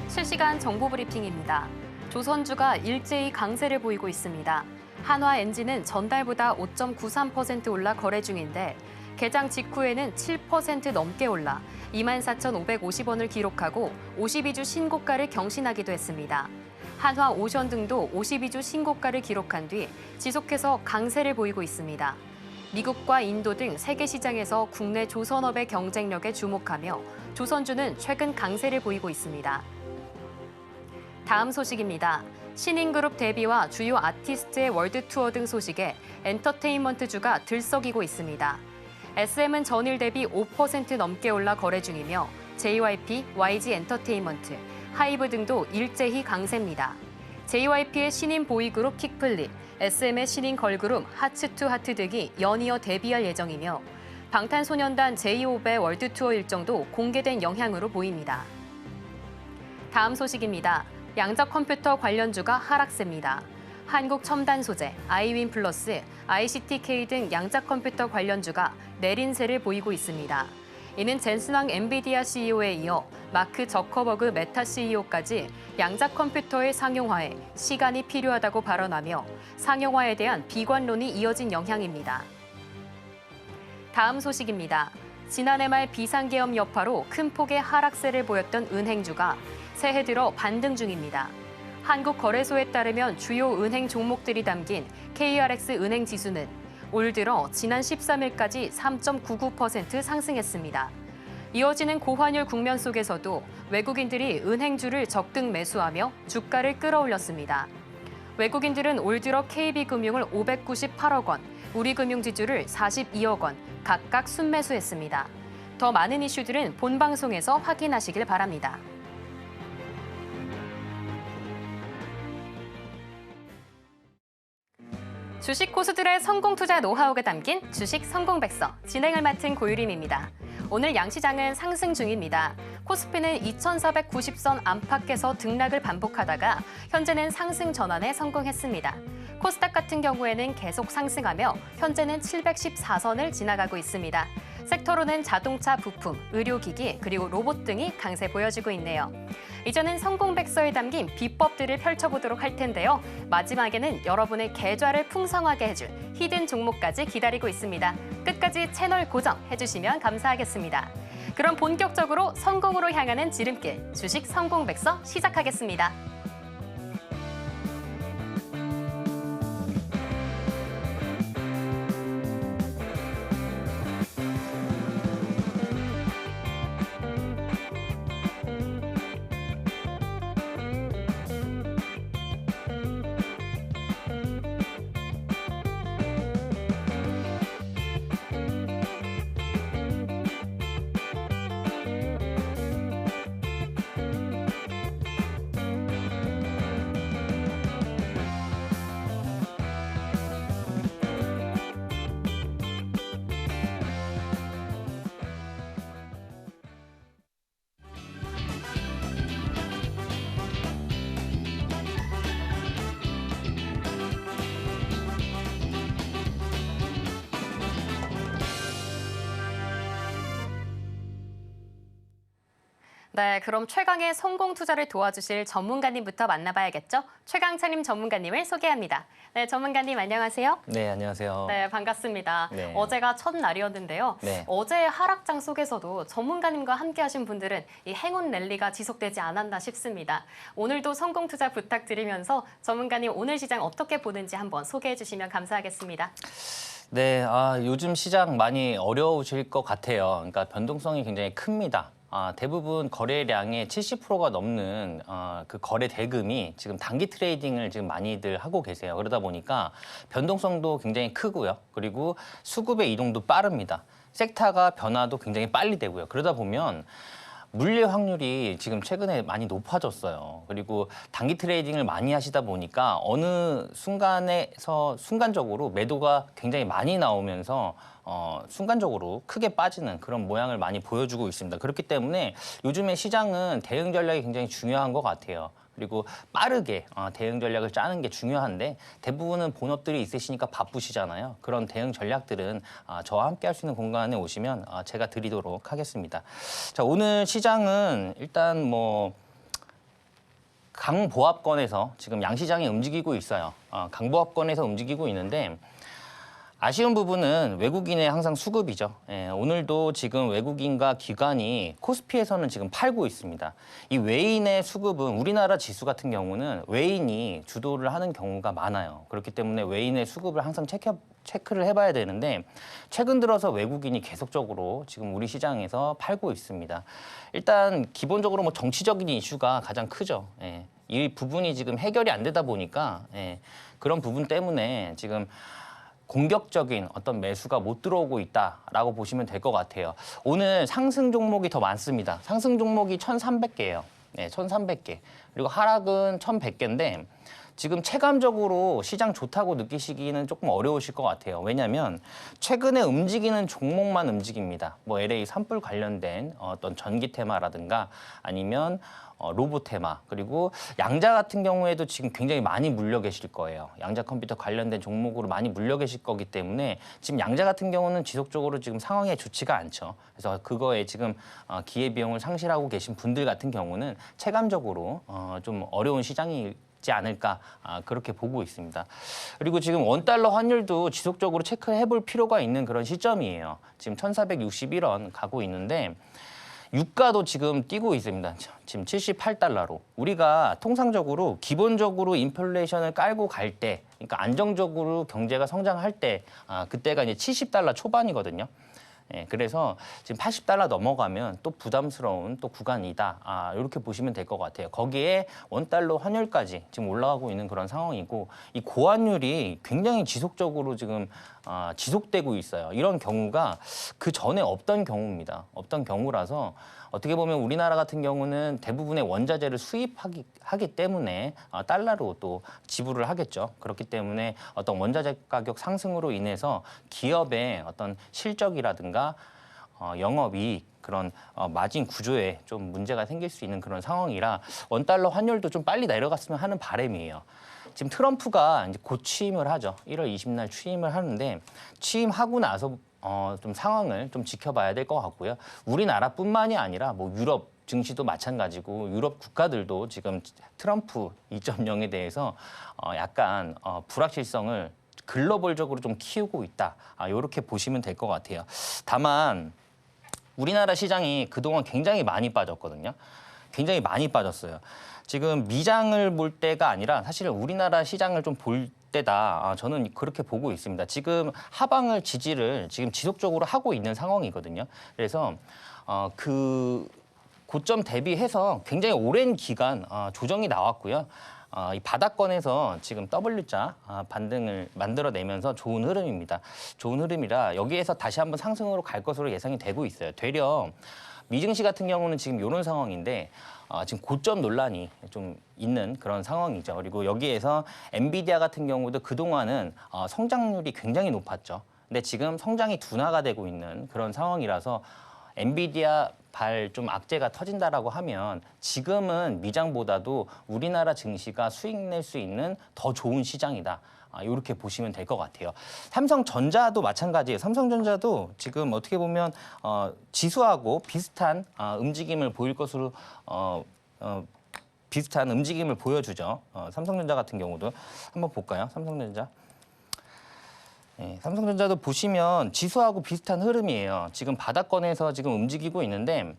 실시간 정보 브리핑입니다. 조선주가 일제히 강세를 보이고 있습니다. 한화엔진은 전달보다 5.93% 올라 거래 중인데 개장 직후에는 7% 넘게 올라 24,550원을 기록하고 52주 신고가를 경신하기도 했습니다. 한화오션 등도 52주 신고가를 기록한 뒤 지속해서 강세를 보이고 있습니다. 미국과 인도 등 세계 시장에서 국내 조선업의 경쟁력에 주목하며 조선주는 최근 강세를 보이고 있습니다. 다음 소식입니다. 신인그룹 데뷔와 주요 아티스트의 월드 투어 등 소식에 엔터테인먼트주가 들썩이고 있습니다. SM은 전일 대비 5% 넘게 올라 거래 중이며 JYP, YG 엔터테인먼트, 하이브 등도 일제히 강세입니다. JYP의 신인 보이그룹 킥플립, SM의 신인 걸그룹 하츠투하트 등이 연이어 데뷔할 예정이며 방탄소년단 J-Hope의 월드 투어 일정도 공개된 영향으로 보입니다. 다음 소식입니다. 양자 컴퓨터 관련주가 하락세입니다. 한국첨단소재, 아이윈플러스, ICTK 등 양자 컴퓨터 관련주가 내린세를 보이고 있습니다. 이는 젠슨왕 엔비디아 CEO에 이어 마크 저커버그 메타 CEO까지 양자 컴퓨터의 상용화에 시간이 필요하다고 발언하며 상용화에 대한 비관론이 이어진 영향입니다. 다음 소식입니다. 지난해 말 비상계엄 여파로 큰 폭의 하락세를 보였던 은행주가 새해 들어 반등 중입니다. 한국거래소에 따르면 주요 은행 종목들이 담긴 KRX 은행 지수는 올 들어 지난 13일까지 3.99% 상승했습니다. 이어지는 고환율 국면 속에서도 외국인들이 은행주를 적등 매수하며 주가를 끌어올렸습니다. 외국인들은 올 들어 KB금융을 598억 원, 우리금융지주를 42억 원 각각 순매수했습니다. 더 많은 이슈들은 본 방송에서 확인하시길 바랍니다. 주식 고수들의 성공 투자 노하우가 담긴 주식 성공백서 진행을 맡은 고유림입니다. 오늘 양시장은 상승 중입니다. 코스피는 2,490선 안팎에서 등락을 반복하다가 현재는 상승 전환에 성공했습니다. 코스닥 같은 경우에는 계속 상승하며 현재는 714선을 지나가고 있습니다. 섹터로는 자동차, 부품, 의료기기, 그리고 로봇 등이 강세 보여주고 있네요. 이제는 성공백서에 담긴 비법들을 펼쳐보도록 할 텐데요. 마지막에는 여러분의 계좌를 풍성하게 해줄 히든 종목까지 기다리고 있습니다. 끝까지 채널 고정해주시면 감사하겠습니다. 그럼 본격적으로 성공으로 향하는 지름길, 주식 성공백서 시작하겠습니다. 네, 그럼 최강의 성공 투자를 도와주실 전문가님부터 만나봐야겠죠? 최강차님 전문가님을 소개합니다. 네, 전문가님 안녕하세요. 네, 안녕하세요. 네, 반갑습니다. 네. 어제가 첫날이었는데요. 네. 어제의 하락장 속에서도 전문가님과 함께하신 분들은 이 행운 랠리가 지속되지 않았나 싶습니다. 오늘도 성공 투자 부탁드리면서 전문가님 오늘 시장 어떻게 보는지 한번 소개해 주시면 감사하겠습니다. 네, 요즘 시장 많이 어려우실 것 같아요. 그러니까 변동성이 굉장히 큽니다. 대부분 거래량의 70%가 넘는 그 거래 대금이 지금 단기 트레이딩을 지금 많이들 하고 계세요. 그러다 보니까 변동성도 굉장히 크고요. 그리고 수급의 이동도 빠릅니다. 섹터가 변화도 굉장히 빨리 되고요. 그러다 보면 물릴 확률이 지금 최근에 많이 높아졌어요. 그리고 단기 트레이딩을 많이 하시다 보니까 어느 순간에서 순간적으로 매도가 굉장히 많이 나오면서 순간적으로 크게 빠지는 그런 모양을 많이 보여주고 있습니다. 그렇기 때문에 요즘에 시장은 대응 전략이 굉장히 중요한 것 같아요. 그리고 빠르게 대응 전략을 짜는 게 중요한데 대부분은 본업들이 있으시니까 바쁘시잖아요. 그런 대응 전략들은 저와 함께 할 수 있는 공간에 오시면 제가 드리도록 하겠습니다. 자, 오늘 시장은 일단 강보합권에서 지금 양시장이 움직이고 있어요. 강보합권에서 움직이고 있는데 아쉬운 부분은 외국인의 항상 수급이죠. 예, 오늘도 지금 외국인과 기관이 코스피에서는 지금 팔고 있습니다. 이 외인의 수급은 우리나라 지수 같은 경우는 외인이 주도를 하는 경우가 많아요. 그렇기 때문에 외인의 수급을 항상 체크를 해봐야 되는데 최근 들어서 외국인이 계속적으로 지금 우리 시장에서 팔고 있습니다. 일단 기본적으로 뭐 정치적인 이슈가 가장 크죠. 예, 이 부분이 지금 해결이 안 되다 보니까 그런 부분 때문에 지금 공격적인 어떤 매수가 못 들어오고 있다라고 보시면 될 것 같아요. 오늘 상승 종목이 더 많습니다. 상승 종목이 1,300개예요. 네, 1,300개. 그리고 하락은 1,100개인데 지금 체감적으로 시장 좋다고 느끼시기는 조금 어려우실 것 같아요. 왜냐하면 최근에 움직이는 종목만 움직입니다. 뭐 LA 산불 관련된 어떤 전기 테마라든가 아니면 로봇 테마, 그리고 양자 같은 경우에도 지금 굉장히 많이 물려 계실 거예요. 양자 컴퓨터 관련된 종목으로 많이 물려 계실 거기 때문에 지금 양자 같은 경우는 지속적으로 지금 상황이 좋지가 않죠. 그래서 그거에 지금 기회비용을 상실하고 계신 분들 같은 경우는 체감적으로 좀 어려운 시장이 지 않을까 그렇게 보고 있습니다. 그리고 지금 원달러 환율도 지속적으로 체크해 볼 필요가 있는 그런 시점이에요. 지금 1,461원 가고 있는데 유가도 지금 뛰고 있습니다. 지금 78달러로. 우리가 통상적으로 기본적으로 인플레이션을 깔고 갈 때, 그러니까 안정적으로 경제가 성장할 때, 그때가 이제 70달러 초반이거든요. 예, 그래서 지금 80달러 넘어가면 또 부담스러운 또 구간이다. 이렇게 보시면 될 것 같아요. 거기에 원달러 환율까지 지금 올라가고 있는 그런 상황이고 이 고환율이 굉장히 지속적으로 지금 지속되고 있어요. 이런 경우가 그 전에 없던 경우입니다. 없던 경우라서 어떻게 보면 우리나라 같은 경우는 대부분의 원자재를 수입하기 때문에 달러로 또 지불을 하겠죠. 그렇기 때문에 어떤 원자재 가격 상승으로 인해서 기업의 어떤 실적이라든가 영업이익 그런 마진 구조에 좀 문제가 생길 수 있는 그런 상황이라 원달러 환율도 좀 빨리 내려갔으면 하는 바람이에요. 지금 트럼프가 이제 곧 취임을 하죠. 1월 20일 취임을 하는데 취임하고 나서 좀 상황을 좀 지켜봐야 될 것 같고요. 우리나라뿐만이 아니라 뭐 유럽 증시도 마찬가지고 유럽 국가들도 지금 트럼프 2.0에 대해서 약간 불확실성을 글로벌적으로 좀 키우고 있다. 이렇게 보시면 될 것 같아요. 다만 우리나라 시장이 그동안 굉장히 많이 빠졌거든요. 굉장히 많이 빠졌어요. 지금 미장을 볼 때가 아니라 사실 우리나라 시장을 좀 볼 때다. 저는 그렇게 보고 있습니다. 지금 하방을 지지를 지금 지속적으로 하고 있는 상황이거든요. 그래서 그 고점 대비해서 굉장히 오랜 기간 조정이 나왔고요. 이 바닥권에서 지금 W자 반등을 만들어내면서 좋은 흐름입니다. 좋은 흐름이라 여기에서 다시 한번 상승으로 갈 것으로 예상이 되고 있어요. 되려 미증시 같은 경우는 지금 이런 상황인데 지금 고점 논란이 좀 있는 그런 상황이죠. 그리고 여기에서 엔비디아 같은 경우도 그동안은 성장률이 굉장히 높았죠. 근데 지금 성장이 둔화가 되고 있는 그런 상황이라서 엔비디아 발 좀 악재가 터진다라고 하면 지금은 미장보다도 우리나라 증시가 수익 낼 수 있는 더 좋은 시장이다. 이렇게 보시면 될 것 같아요. 삼성전자도 마찬가지예요. 삼성전자도 지금 어떻게 보면 지수하고 비슷한 움직임을 보일 것으로 비슷한 움직임을 보여주죠. 삼성전자 같은 경우도 한번 볼까요? 삼성전자. 네, 삼성전자도 보시면 지수하고 비슷한 흐름이에요. 지금 바닥권에서 지금 움직이고 있는데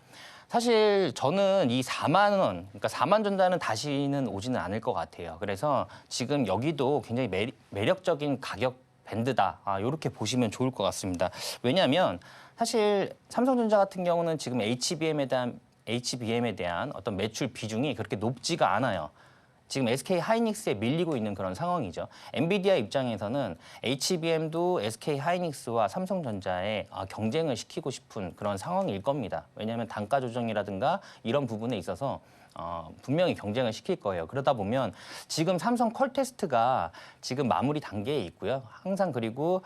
사실 저는 이 4만 원, 그러니까 4만 전자는 다시는 오지는 않을 것 같아요. 그래서 지금 여기도 굉장히 매력적인 가격 밴드다. 이렇게 보시면 좋을 것 같습니다. 왜냐하면 사실 삼성전자 같은 경우는 지금 HBM에 대한 어떤 매출 비중이 그렇게 높지가 않아요. 지금 SK 하이닉스에 밀리고 있는 그런 상황이죠. 엔비디아 입장에서는 HBM도 SK 하이닉스와 삼성전자에 경쟁을 시키고 싶은 그런 상황일 겁니다. 왜냐하면 단가 조정이라든가 이런 부분에 있어서 분명히 경쟁을 시킬 거예요. 그러다 보면 지금 삼성 퀄테스트가 지금 마무리 단계에 있고요. 항상 그리고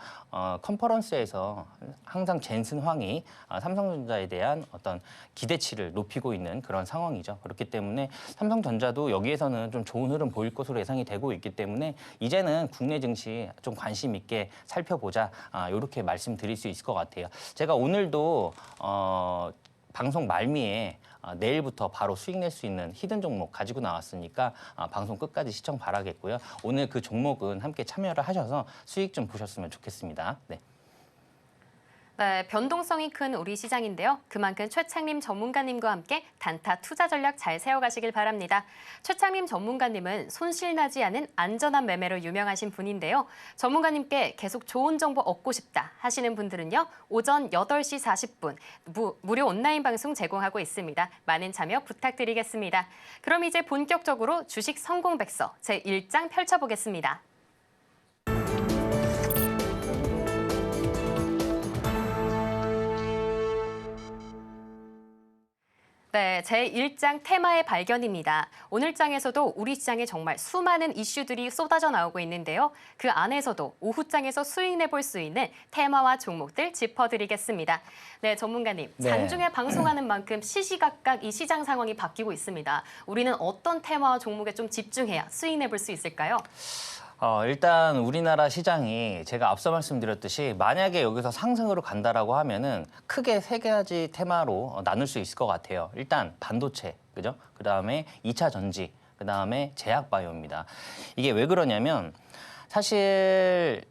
컨퍼런스에서 항상 젠슨 황이 삼성전자에 대한 어떤 기대치를 높이고 있는 그런 상황이죠. 그렇기 때문에 삼성전자도 여기에서는 좀 좋은 흐름 보일 것으로 예상이 되고 있기 때문에 이제는 국내 증시 좀 관심 있게 살펴보자. 이렇게 말씀드릴 수 있을 것 같아요. 제가 오늘도 방송 말미에 내일부터 바로 수익 낼 수 있는 히든 종목 가지고 나왔으니까 방송 끝까지 시청 바라겠고요. 오늘 그 종목은 함께 참여를 하셔서 수익 좀 보셨으면 좋겠습니다. 네. 네, 변동성이 큰 우리 시장인데요. 그만큼 최창림 전문가님과 함께 단타 투자 전략 잘 세워가시길 바랍니다. 최창림 전문가님은 손실나지 않은 안전한 매매로 유명하신 분인데요. 전문가님께 계속 좋은 정보 얻고 싶다 하시는 분들은요. 오전 8시 40분 무료 온라인 방송 제공하고 있습니다. 많은 참여 부탁드리겠습니다. 그럼 이제 본격적으로 주식 성공백서 제1장 펼쳐보겠습니다. 네, 제1장 테마의 발견입니다. 오늘 장에서도 우리 시장에 정말 수많은 이슈들이 쏟아져 나오고 있는데요. 그 안에서도 오후장에서 수익 내볼 수 있는 테마와 종목들 짚어드리겠습니다. 네, 전문가님, 네. 장중에 방송하는 만큼 시시각각 이 시장 상황이 바뀌고 있습니다. 우리는 어떤 테마와 종목에 좀 집중해야 수익 내볼 수 있을까요? 일단 우리나라 시장이 제가 앞서 말씀드렸듯이 만약에 여기서 상승으로 간다라고 하면은 크게 세 가지 테마로 나눌 수 있을 것 같아요. 일단 반도체, 그죠? 그다음에 2차 전지, 그다음에 제약 바이오입니다. 이게 왜 그러냐면 사실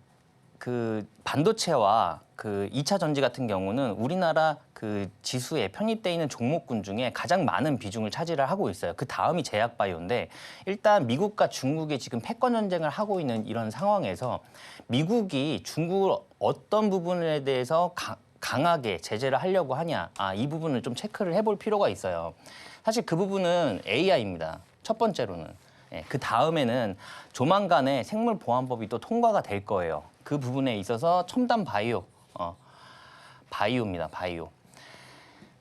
그 반도체와 그 2차 전지 같은 경우는 우리나라 그 지수에 편입돼 있는 종목군 중에 가장 많은 비중을 차지를 하고 있어요. 그 다음이 제약 바이오인데 일단 미국과 중국이 지금 패권 전쟁을 하고 있는 이런 상황에서 미국이 중국을 어떤 부분에 대해서 강하게 제재를 하려고 하냐, 이 부분을 좀 체크를 해볼 필요가 있어요. 사실 그 부분은 AI입니다. 첫 번째로는. 그 다음에는 조만간에 생물보안법이 또 통과가 될 거예요. 그 부분에 있어서 첨단 바이오, 바이오입니다. 바이오.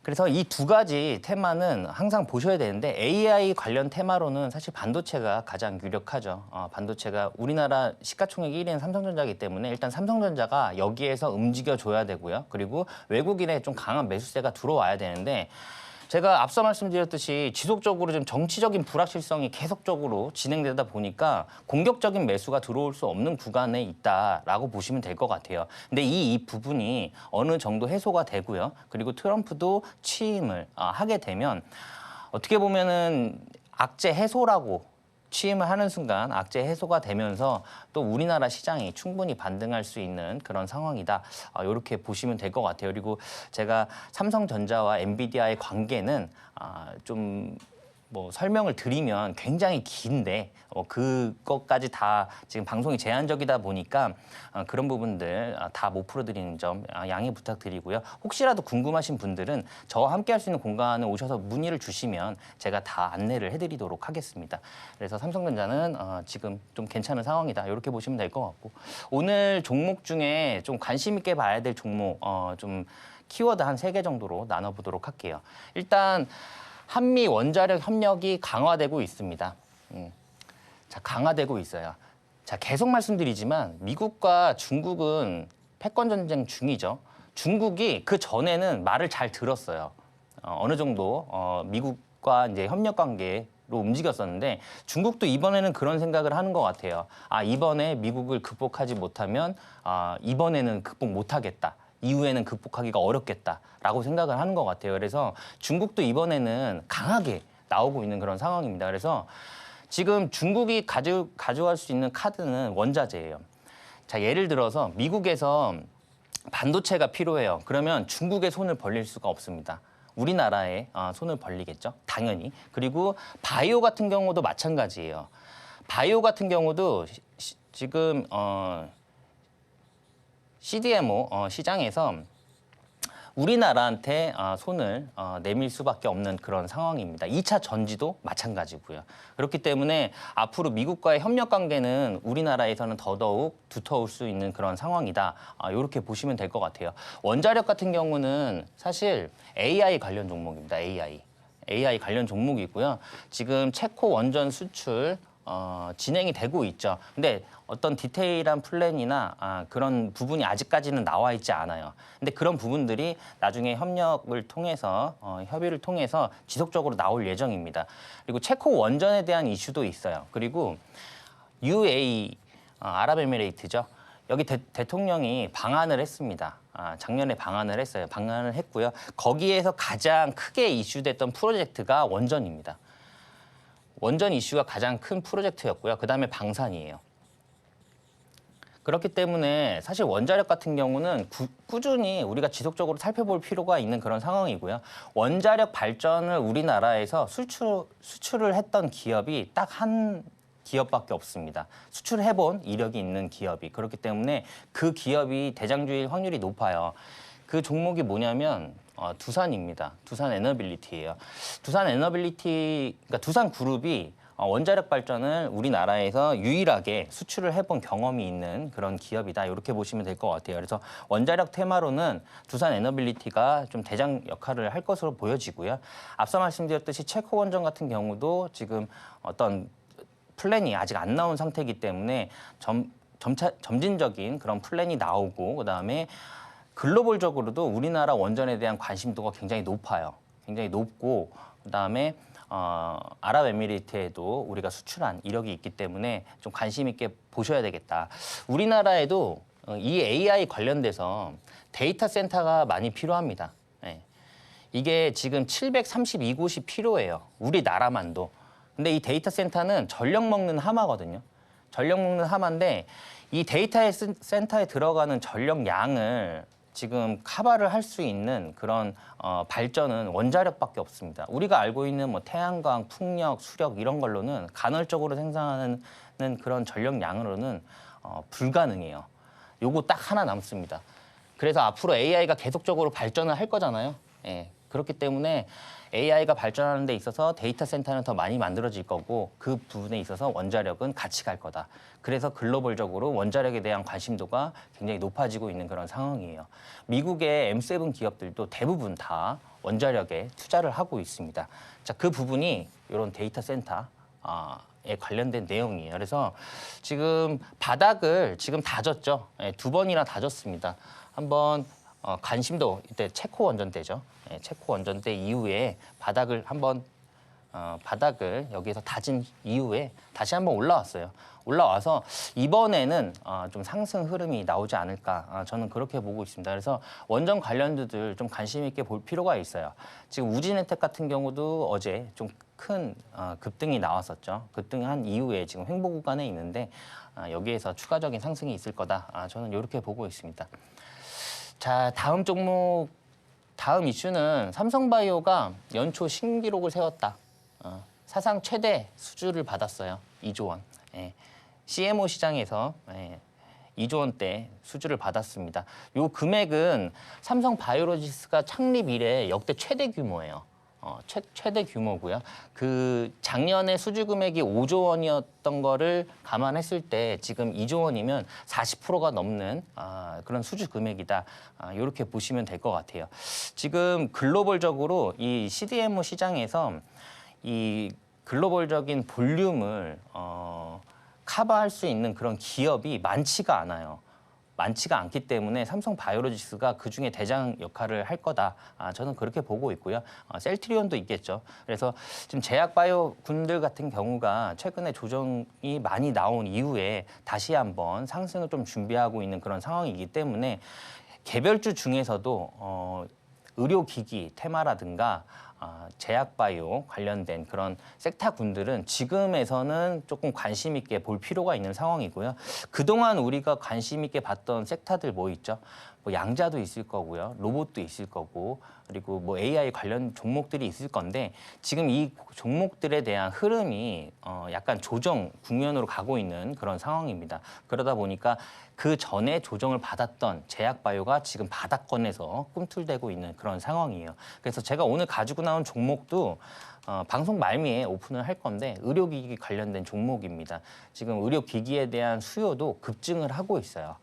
그래서 이 두 가지 테마는 항상 보셔야 되는데 AI 관련 테마로는 사실 반도체가 가장 유력하죠. 반도체가 우리나라 시가총액 1위는 삼성전자이기 때문에 일단 삼성전자가 여기에서 움직여줘야 되고요. 그리고 외국인의 좀 강한 매수세가 들어와야 되는데 제가 앞서 말씀드렸듯이 지속적으로 좀 정치적인 불확실성이 계속적으로 진행되다 보니까 공격적인 매수가 들어올 수 없는 구간에 있다라고 보시면 될 것 같아요. 근데 이 부분이 어느 정도 해소가 되고요. 그리고 트럼프도 취임을 하게 되면 어떻게 보면은 악재 해소라고 취임을 하는 순간 악재 해소가 되면서 또 우리나라 시장이 충분히 반등할 수 있는 그런 상황이다. 이렇게 보시면 될 것 같아요. 그리고 제가 삼성전자와 엔비디아의 관계는 좀 뭐 설명을 드리면 굉장히 긴데 그것까지 다 지금 방송이 제한적이다 보니까 그런 부분들 다 못 풀어드리는 점 양해 부탁드리고요. 혹시라도 궁금하신 분들은 저와 함께 할 수 있는 공간에 오셔서 문의를 주시면 제가 다 안내를 해드리도록 하겠습니다. 그래서 삼성전자는 지금 좀 괜찮은 상황이다. 이렇게 보시면 될 것 같고 오늘 종목 중에 좀 관심 있게 봐야 될 종목 좀 키워드 한 3개 정도로 나눠보도록 할게요. 일단 한미 원자력 협력이 강화되고 있습니다. 자, 강화되고 있어요. 자, 계속 말씀드리지만 미국과 중국은 패권 전쟁 중이죠. 중국이 그 전에는 말을 잘 들었어요. 어느 정도 미국과 이제 협력 관계로 움직였었는데 중국도 이번에는 그런 생각을 하는 것 같아요. 이번에 미국을 극복하지 못하면 이번에는 극복 못하겠다. 이후에는 극복하기가 어렵겠다라고 생각을 하는 것 같아요. 그래서 중국도 이번에는 강하게 나오고 있는 그런 상황입니다. 그래서 지금 중국이 가져갈 수 있는 카드는 원자재예요. 자, 예를 들어서 미국에서 반도체가 필요해요. 그러면 중국의 손을 벌릴 수가 없습니다. 우리나라에 손을 벌리겠죠. 당연히. 그리고 바이오 같은 경우도 마찬가지예요. 바이오 같은 경우도 지금 CDMO 시장에서 우리나라한테 손을 내밀 수밖에 없는 그런 상황입니다. 2차 전지도 마찬가지고요. 그렇기 때문에 앞으로 미국과의 협력 관계는 우리나라에서는 더더욱 두터울 수 있는 그런 상황이다. 이렇게 보시면 될 것 같아요. 원자력 같은 경우는 사실 AI 관련 종목입니다. AI 관련 종목이고요. 지금 체코 원전 수출 진행이 되고 있죠. 근데 어떤 디테일한 플랜이나 그런 부분이 아직까지는 나와 있지 않아요. 근데 그런 부분들이 나중에 협력을 통해서 협의를 통해서 지속적으로 나올 예정입니다. 그리고 체코 원전에 대한 이슈도 있어요. 그리고 UAE 아랍에미레이트죠. 여기 대통령이 방한을 했습니다. 작년에 방한을 했어요. 방한을 했고요. 거기에서 가장 크게 이슈됐던 프로젝트가 원전입니다. 원전 이슈가 가장 큰 프로젝트였고요. 그다음에 방산이에요. 그렇기 때문에 사실 원자력 같은 경우는 꾸준히 우리가 지속적으로 살펴볼 필요가 있는 그런 상황이고요. 원자력 발전을 우리나라에서 수출을 했던 기업이 딱 한 기업밖에 없습니다. 수출을 해본 이력이 있는 기업이. 그렇기 때문에 그 기업이 대장주일 확률이 높아요. 그 종목이 뭐냐면 두산입니다. 두산 에너빌리티예요. 두산 에너빌리티, 그러니까 두산그룹이 원자력 발전을 우리나라에서 유일하게 수출을 해본 경험이 있는 그런 기업이다. 이렇게 보시면 될 것 같아요. 그래서 원자력 테마로는 두산 에너빌리티가 좀 대장 역할을 할 것으로 보여지고요. 앞서 말씀드렸듯이 체코 원전 같은 경우도 지금 어떤 플랜이 아직 안 나온 상태이기 때문에 점진적인 그런 플랜이 나오고 그다음에 글로벌적으로도 우리나라 원전에 대한 관심도가 굉장히 높아요. 굉장히 높고 그다음에 아랍에미리트에도 우리가 수출한 이력이 있기 때문에 좀 관심 있게 보셔야 되겠다. 우리나라에도 이 AI 관련돼서 데이터 센터가 많이 필요합니다. 네. 이게 지금 732곳이 필요해요. 우리나라만도. 근데 이 데이터 센터는 전력 먹는 하마거든요. 전력 먹는 하마인데 이 데이터 센터에 들어가는 전력량을 지금 커버를 할 수 있는 그런 발전은 원자력밖에 없습니다. 우리가 알고 있는 뭐 태양광, 풍력, 수력 이런 걸로는 간헐적으로 생산하는 그런 전력량으로는 불가능해요. 요거 딱 하나 남습니다. 그래서 앞으로 AI가 계속적으로 발전을 할 거잖아요. 예. 그렇기 때문에 AI가 발전하는 데 있어서 데이터 센터는 더 많이 만들어질 거고 그 부분에 있어서 원자력은 같이 갈 거다. 그래서 글로벌적으로 원자력에 대한 관심도가 굉장히 높아지고 있는 그런 상황이에요. 미국의 M7 기업들도 대부분 다 원자력에 투자를 하고 있습니다. 자, 그 부분이 이런 데이터 센터에 관련된 내용이에요. 그래서 지금 바닥을 지금 다졌죠. 예, 2번이나 다졌습니다. 한번 관심도 이때 체코 원전 때죠. 예, 체코 원전 때 이후에 바닥을 한번 바닥을 여기에서 다진 이후에 다시 한번 올라왔어요. 올라와서 이번에는 좀 상승 흐름이 나오지 않을까 저는 그렇게 보고 있습니다. 그래서 원전 관련주들 좀 관심 있게 볼 필요가 있어요. 지금 우진해택 같은 경우도 어제 좀 큰 급등이 나왔었죠. 급등한 이후에 지금 횡보 구간에 있는데 여기에서 추가적인 상승이 있을 거다. 저는 이렇게 보고 있습니다. 자, 다음 종목, 다음 이슈는 삼성바이오가 연초 신기록을 세웠다. 사상 최대 수주를 받았어요. 2조 원. 예. CMO 시장에서 2조 원대 수주를 받았습니다. 요 금액은 삼성바이오로직스가 창립 이래 역대 최대 규모예요. 최대 규모고요. 그 작년에 수주 금액이 5조 원이었던 거를 감안했을 때 지금 2조 원이면 40%가 넘는 그런 수주 금액이다. 이렇게 보시면 될 것 같아요. 지금 글로벌적으로 이 CDMO 시장에서 이 글로벌적인 볼륨을 커버할 수 있는 그런 기업이 많지가 않아요. 많지가 않기 때문에 삼성바이오로직스가 그중에 대장 역할을 할 거다. 저는 그렇게 보고 있고요. 셀트리온도 있겠죠. 그래서 지금 제약바이오 군들 같은 경우가 최근에 조정이 많이 나온 이후에 다시 한번 상승을 좀 준비하고 있는 그런 상황이기 때문에 개별주 중에서도 의료기기 테마라든가 제약바이오 관련된 그런 섹터군들은 지금에서는 조금 관심 있게 볼 필요가 있는 상황이고요. 그동안 우리가 관심 있게 봤던 섹터들 뭐 있죠? 뭐 양자도 있을 거고요. 로봇도 있을 거고 그리고 뭐 AI 관련 종목들이 있을 건데 지금 이 종목들에 대한 흐름이 약간 조정 국면으로 가고 있는 그런 상황입니다. 그러다 보니까 그 전에 조정을 받았던 제약바이오가 지금 바닥권에서 꿈틀대고 있는 그런 상황이에요. 그래서 제가 오늘 가지고 나온 종목도 방송 말미에 오픈을 할 건데 의료기기 관련된 종목입니다. 지금 의료기기에 대한 수요도 급증을 하고 있어요.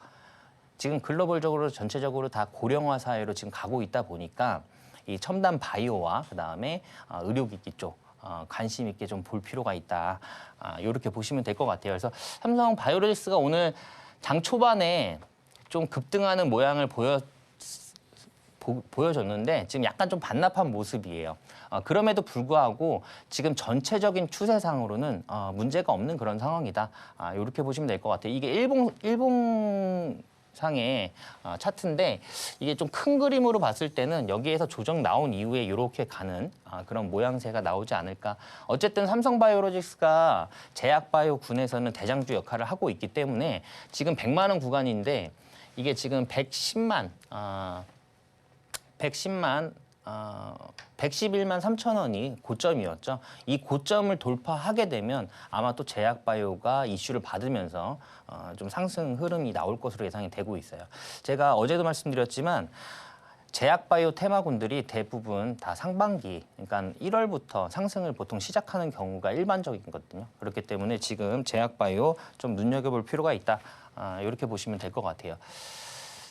지금 글로벌적으로 전체적으로 다 고령화 사회로 지금 가고 있다 보니까 이 첨단 바이오와 그다음에 의료기기 쪽 관심 있게 좀 볼 필요가 있다. 이렇게 보시면 될 것 같아요. 그래서 삼성 바이오로직스가 오늘 장 초반에 좀 급등하는 모양을 보여줬는데 지금 약간 좀 반납한 모습이에요. 그럼에도 불구하고 지금 전체적인 추세상으로는 문제가 없는 그런 상황이다. 이렇게 보시면 될 것 같아요. 이게 일본 상의 차트인데 이게 좀 큰 그림으로 봤을 때는 여기에서 조정 나온 이후에 이렇게 가는 그런 모양새가 나오지 않을까. 어쨌든 삼성바이오로직스가 제약바이오군에서는 대장주 역할을 하고 있기 때문에 지금 100만 원 구간인데 이게 지금 111만 111만 3천 원이 고점이었죠. 이 고점을 돌파하게 되면 아마 또 제약바이오가 이슈를 받으면서 좀 상승 흐름이 나올 것으로 예상이 되고 있어요. 제가 어제도 말씀드렸지만 제약바이오 테마군들이 대부분 다 상반기, 그러니까 1월부터 상승을 보통 시작하는 경우가 일반적이거든요. 그렇기 때문에 지금 제약바이오 좀 눈여겨볼 필요가 있다. 이렇게 보시면 될 것 같아요.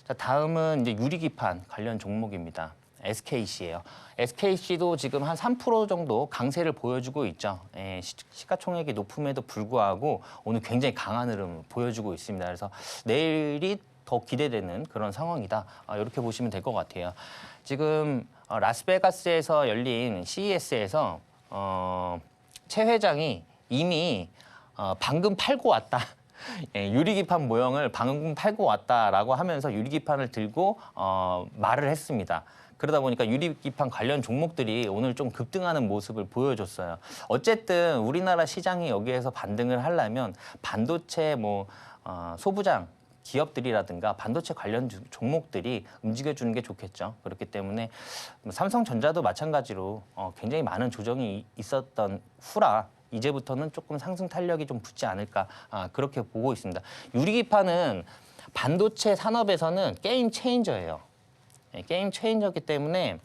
자, 다음은 이제 유리기판 관련 종목입니다. SKC예요. SKC도 지금 한 3% 정도 강세를 보여주고 있죠. 시가총액이 높음에도 불구하고 오늘 굉장히 강한 흐름 보여주고 있습니다. 그래서 내일이 더 기대되는 그런 상황이다. 이렇게 보시면 될 것 같아요. 지금 라스베가스에서 열린 CES에서 최 회장이 이미 방금 팔고 왔다. 유리기판 모형을 방금 팔고 왔다라고 하면서 유리기판을 들고 말을 했습니다. 그러다 보니까 유리기판 관련 종목들이 오늘 좀 급등하는 모습을 보여줬어요. 어쨌든 우리나라 시장이 여기에서 반등을 하려면 반도체 소부장 기업들이라든가 반도체 관련 종목들이 움직여주는 게 좋겠죠. 그렇기 때문에 삼성전자도 마찬가지로 굉장히 많은 조정이 있었던 후라 이제부터는 조금 상승 탄력이 좀 붙지 않을까 그렇게 보고 있습니다. 유리기판은 반도체 산업에서는 게임 체인저예요. 게임 체인저이기 때문에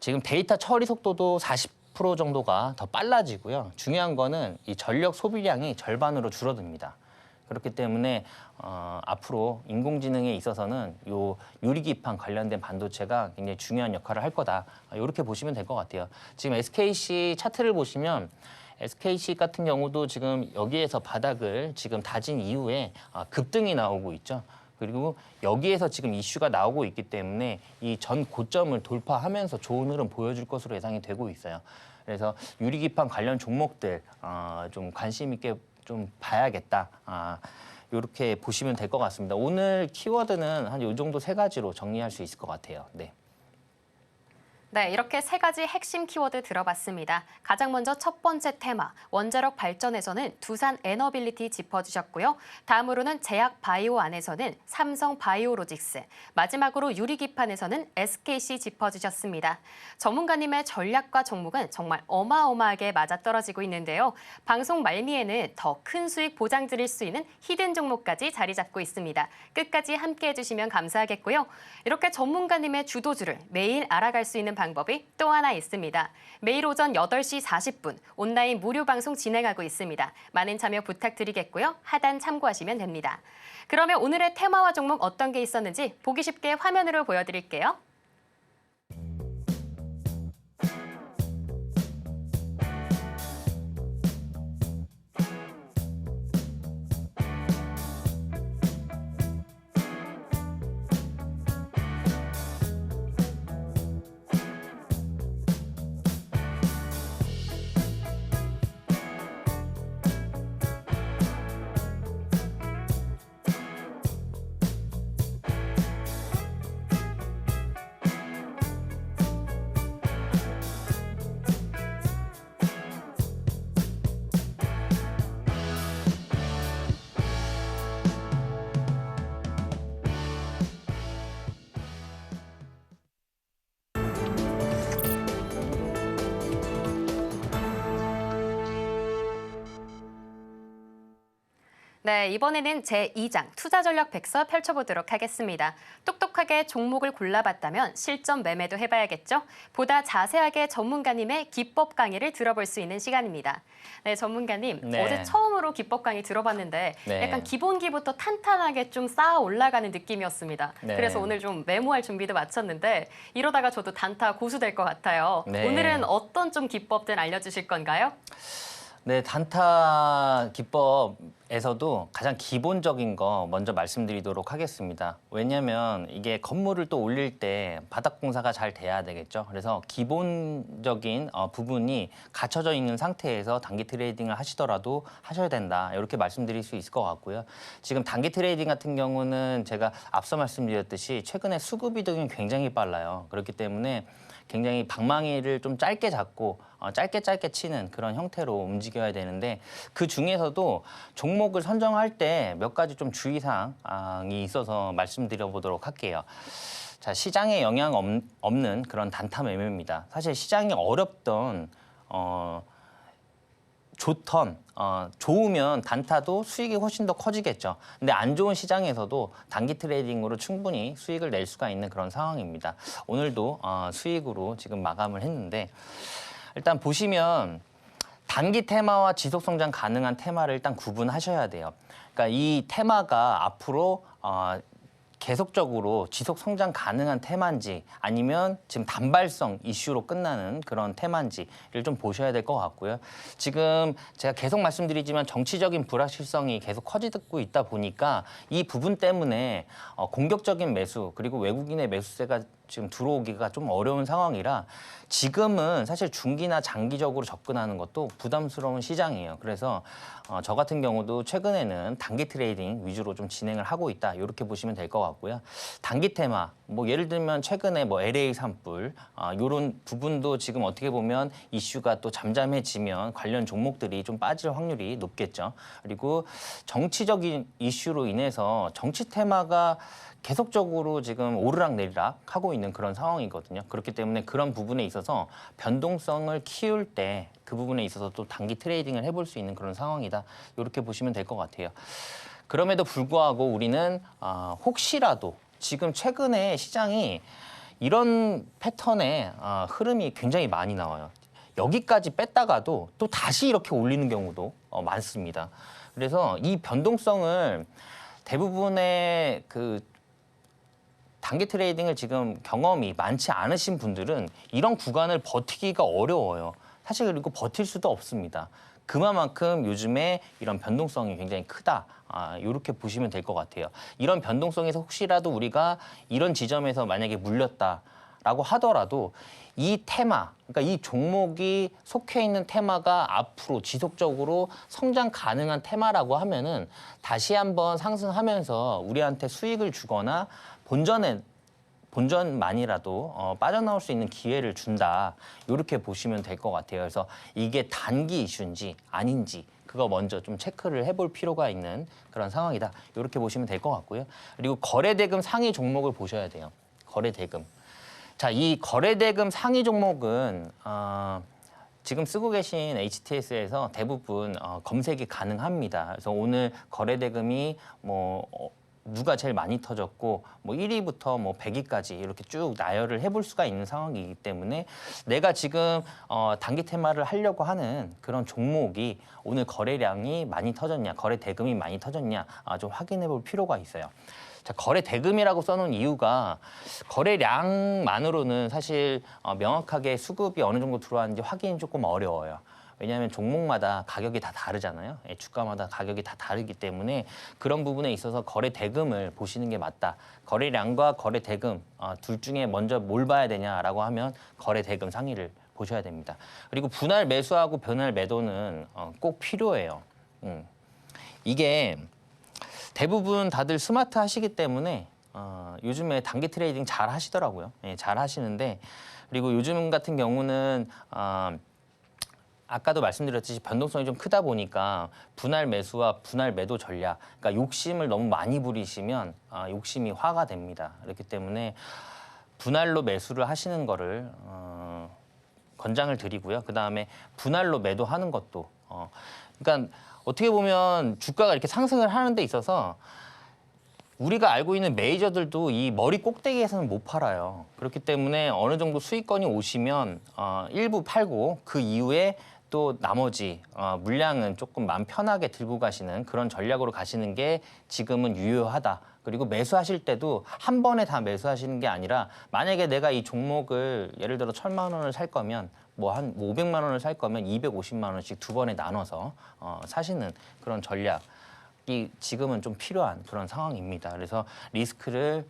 지금 데이터 처리 속도도 40% 정도가 더 빨라지고요. 중요한 거는 이 전력 소비량이 절반으로 줄어듭니다. 그렇기 때문에 앞으로 인공지능에 있어서는 요 유리기판 관련된 반도체가 굉장히 중요한 역할을 할 거다. 이렇게 보시면 될 것 같아요. 지금 SKC 차트를 보시면 SKC 같은 경우도 지금 여기에서 바닥을 지금 다진 이후에 급등이 나오고 있죠. 그리고 여기에서 지금 이슈가 나오고 있기 때문에 이 전 고점을 돌파하면서 좋은 흐름 보여줄 것으로 예상이 되고 있어요. 그래서 유리기판 관련 종목들 좀 관심 있게 좀 봐야겠다. 이렇게 보시면 될 것 같습니다. 오늘 키워드는 한 이 정도 세 가지로 정리할 수 있을 것 같아요. 네. 네, 이렇게 세 가지 핵심 키워드 들어봤습니다. 가장 먼저 첫 번째 테마, 원자력 발전에서는 두산 에너빌리티 짚어주셨고요. 다음으로는 제약 바이오 안에서는 삼성 바이오로직스, 마지막으로 유리기판에서는 SKC 짚어주셨습니다. 전문가님의 전략과 종목은 정말 어마어마하게 맞아떨어지고 있는데요. 방송 말미에는 더 큰 수익 보장 드릴 수 있는 히든 종목까지 자리 잡고 있습니다. 끝까지 함께해 주시면 감사하겠고요. 이렇게 전문가님의 주도주를 매일 알아갈 수 있는 방법이 또 하나 있습니다. 매일 오전 8시 40분 온라인 무료 방송 진행하고 있습니다. 많은 참여 부탁드리겠고요. 하단 참고하시면 됩니다. 그러면 오늘의 테마와 종목 어떤 게 있었는지 보기 쉽게 화면으로 보여드릴게요. 네, 이번에는 제2장 투자전략 백서 펼쳐보도록 하겠습니다. 똑똑하게 종목을 골라봤다면 실전 매매도 해봐야겠죠? 보다 자세하게 전문가님의 기법 강의를 들어볼 수 있는 시간입니다. 네, 전문가님, 네. 어제 처음으로 기법 강의 들어봤는데 네. 약간 기본기부터 탄탄하게 좀 쌓아 올라가는 느낌이었습니다. 네. 그래서 오늘 좀 메모할 준비도 마쳤는데 이러다가 저도 단타 고수 될 것 같아요. 네. 오늘은 어떤 좀 기법들 알려주실 건가요? 네, 단타 기법에서도 가장 기본적인 거 먼저 말씀드리도록 하겠습니다. 왜냐하면 이게 건물을 또 올릴 때 바닥 공사가 잘 돼야 되겠죠. 그래서 기본적인 부분이 갖춰져 있는 상태에서 단기 트레이딩을 하시더라도 하셔야 된다. 이렇게 말씀드릴 수 있을 것 같고요. 지금 단기 트레이딩 같은 경우는 제가 앞서 말씀드렸듯이 최근에 수급 이동이 굉장히 빨라요. 그렇기 때문에 굉장히 방망이를 좀 짧게 잡고 짧게 치는 그런 형태로 움직여야 되는데 그 중에서도 종목을 선정할 때 몇 가지 좀 주의사항이 있어서 말씀드려 보도록 할게요. 자, 시장에 영향 없는 그런 단타 매매입니다. 사실 시장이 어렵던 좋으면 단타도 수익이 훨씬 더 커지겠죠. 근데 안 좋은 시장에서도 단기 트레이딩으로 충분히 수익을 낼 수가 있는 그런 상황입니다. 오늘도 수익으로 지금 마감을 했는데 일단 보시면 단기 테마와 지속 성장 가능한 테마를 일단 구분하셔야 돼요. 그러니까 이 테마가 앞으로 계속적으로 지속 성장 가능한 테마인지 아니면 지금 단발성 이슈로 끝나는 그런 테마인지를 좀 보셔야 될 것 같고요. 지금 제가 계속 말씀드리지만 정치적인 불확실성이 계속 커지고 있다 보니까 이 부분 때문에 공격적인 매수 그리고 외국인의 매수세가 지금 들어오기가 좀 어려운 상황이라 지금은 사실 중기나 장기적으로 접근하는 것도 부담스러운 시장이에요. 그래서 저 같은 경우도 최근에는 단기 트레이딩 위주로 좀 진행을 하고 있다. 이렇게 보시면 될 것 같고요. 단기 테마, 뭐 예를 들면 최근에 뭐 LA 산불 이런 부분도 지금 어떻게 보면 이슈가 또 잠잠해지면 관련 종목들이 좀 빠질 확률이 높겠죠. 그리고 정치적인 이슈로 인해서 정치 테마가 계속적으로 지금 오르락내리락 하고 있는 그런 상황이거든요. 그렇기 때문에 그런 부분에 있어서 변동성을 키울 때 그 부분에 있어서 또 단기 트레이딩을 해볼 수 있는 그런 상황이다. 이렇게 보시면 될 것 같아요. 그럼에도 불구하고 우리는 혹시라도 지금 최근에 시장이 이런 패턴의 흐름이 굉장히 많이 나와요. 여기까지 뺐다가도 또 다시 이렇게 올리는 경우도 많습니다. 그래서 이 변동성을 대부분의 그 단기 트레이딩을 지금 경험이 많지 않으신 분들은 이런 구간을 버티기가 어려워요. 사실 그리고 버틸 수도 없습니다. 그만큼 요즘에 이런 변동성이 굉장히 크다. 이렇게 보시면 될 것 같아요. 이런 변동성에서 혹시라도 우리가 이런 지점에서 만약에 물렸다라고 하더라도 이 테마, 그러니까 이 종목이 속해 있는 테마가 앞으로 지속적으로 성장 가능한 테마라고 하면은 다시 한번 상승하면서 우리한테 수익을 주거나 본전만이라도 빠져나올 수 있는 기회를 준다. 이렇게 보시면 될 것 같아요. 그래서 이게 단기 이슈인지 아닌지 그거 먼저 좀 체크를 해볼 필요가 있는 그런 상황이다. 이렇게 보시면 될 것 같고요. 그리고 거래대금 상위 종목을 보셔야 돼요. 거래대금. 자, 이 거래대금 상위 종목은 지금 쓰고 계신 HTS에서 대부분 검색이 가능합니다. 그래서 오늘 거래대금이 누가 제일 많이 터졌고 1위부터 100위까지 이렇게 쭉 나열을 해볼 수가 있는 상황이기 때문에 내가 지금 단기 테마를 하려고 하는 그런 종목이 오늘 거래량이 많이 터졌냐, 거래 대금이 많이 터졌냐 좀 확인해 볼 필요가 있어요. 자, 거래 대금이라고 써놓은 이유가 거래량만으로는 사실 명확하게 수급이 어느 정도 들어왔는지 확인이 조금 어려워요. 왜냐하면 종목마다 가격이 다 다르잖아요. 주가마다 가격이 다 다르기 때문에 그런 부분에 있어서 거래 대금을 보시는 게 맞다. 거래량과 거래 대금 둘 중에 먼저 뭘 봐야 되냐라고 하면 거래 대금 상위를 보셔야 됩니다. 그리고 분할 매수하고 변할 매도는 꼭 필요해요. 이게 대부분 다들 스마트 하시기 때문에 요즘에 단기 트레이딩 잘 하시더라고요. 잘 하시는데 그리고 요즘 같은 경우는 아까도 말씀드렸듯이 변동성이 좀 크다 보니까 분할 매수와 분할 매도 전략, 그러니까 욕심을 너무 많이 부리시면 욕심이 화가 됩니다. 그렇기 때문에 분할로 매수를 하시는 거를 권장을 드리고요. 그다음에 분할로 매도하는 것도 그러니까 어떻게 보면 주가가 이렇게 상승을 하는 데 있어서 우리가 알고 있는 메이저들도 이 머리 꼭대기에서는 못 팔아요. 그렇기 때문에 어느 정도 수익권이 오시면 일부 팔고 그 이후에 또 나머지 물량은 조금 마음 편하게 들고 가시는 그런 전략으로 가시는 게 지금은 유효하다. 그리고 매수하실 때도 한 번에 다 매수하시는 게 아니라 만약에 내가 이 종목을 예를 들어 1,000만 원을 살 거면 뭐 한 500만 원을 살 거면 250만 원씩 두 번에 나눠서 사시는 그런 전략이 지금은 좀 필요한 그런 상황입니다. 그래서 리스크를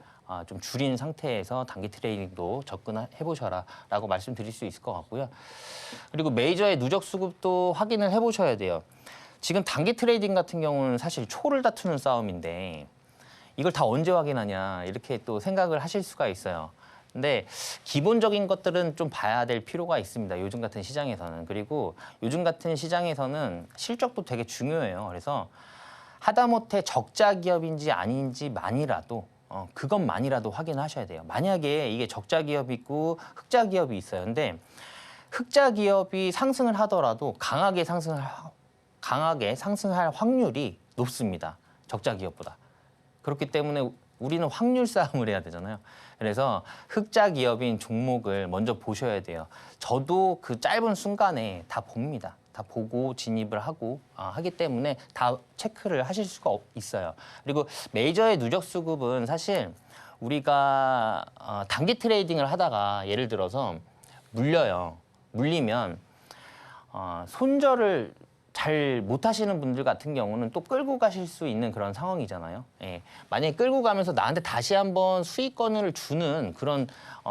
좀 줄인 상태에서 단기 트레이딩도 접근해 보셔라라고 말씀드릴 수 있을 것 같고요. 그리고 메이저의 누적 수급도 확인을 해보셔야 돼요. 지금 단기 트레이딩 같은 경우는 사실 초를 다투는 싸움인데 이걸 다 언제 확인하냐 이렇게 또 생각을 하실 수가 있어요. 근데 기본적인 것들은 좀 봐야 될 필요가 있습니다. 요즘 같은 시장에서는. 그리고 요즘 같은 시장에서는 실적도 되게 중요해요. 그래서 하다못해 적자 기업인지 아닌지만이라도 그것만이라도 확인하셔야 돼요. 만약에 이게 적자 기업이 있고 흑자 기업이 있어요. 근데 흑자 기업이 상승을 하더라도 강하게 상승할 확률이 높습니다. 적자 기업보다. 그렇기 때문에 우리는 확률 싸움을 해야 되잖아요. 그래서 흑자 기업인 종목을 먼저 보셔야 돼요. 저도 그 짧은 순간에 다 봅니다. 다 보고 진입을 하고 하기 때문에 다 체크를 하실 수가 있어요. 그리고 메이저의 누적 수급은 사실 우리가 단기 트레이딩을 하다가 예를 들어서 물리면 손절을 잘 못하시는 분들 같은 경우는 또 끌고 가실 수 있는 그런 상황이잖아요. 예. 만약에 끌고 가면서 나한테 다시 한번 수익권을 주는 그런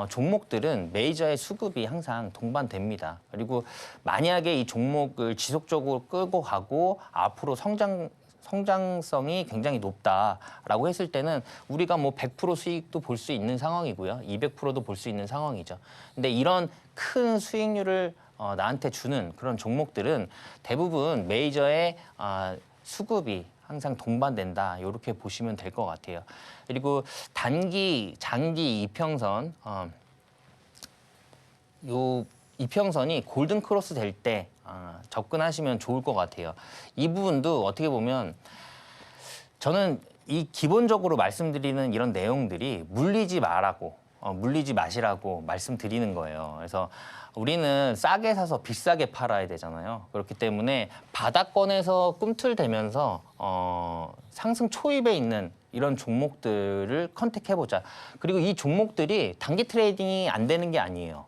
종목들은 메이저의 수급이 항상 동반됩니다. 그리고 만약에 이 종목을 지속적으로 끌고 가고 앞으로 성장성이 굉장히 높다라고 했을 때는 우리가 뭐 100% 수익도 볼 수 있는 상황이고요. 200%도 볼 수 있는 상황이죠. 근데 이런 큰 수익률을 나한테 주는 그런 종목들은 대부분 메이저의 수급이 항상 동반된다. 이렇게 보시면 될 것 같아요. 그리고 단기, 장기 이평선, 요 이평선이 골든 크로스 될 때 접근하시면 좋을 것 같아요. 이 부분도 어떻게 보면 저는 이 기본적으로 말씀드리는 이런 내용들이 물리지 마시라고 말씀드리는 거예요. 그래서 우리는 싸게 사서 비싸게 팔아야 되잖아요. 그렇기 때문에 바닥권에서 꿈틀대면서 상승 초입에 있는 이런 종목들을 컨택해보자. 그리고 이 종목들이 단기 트레이딩이 안 되는 게 아니에요.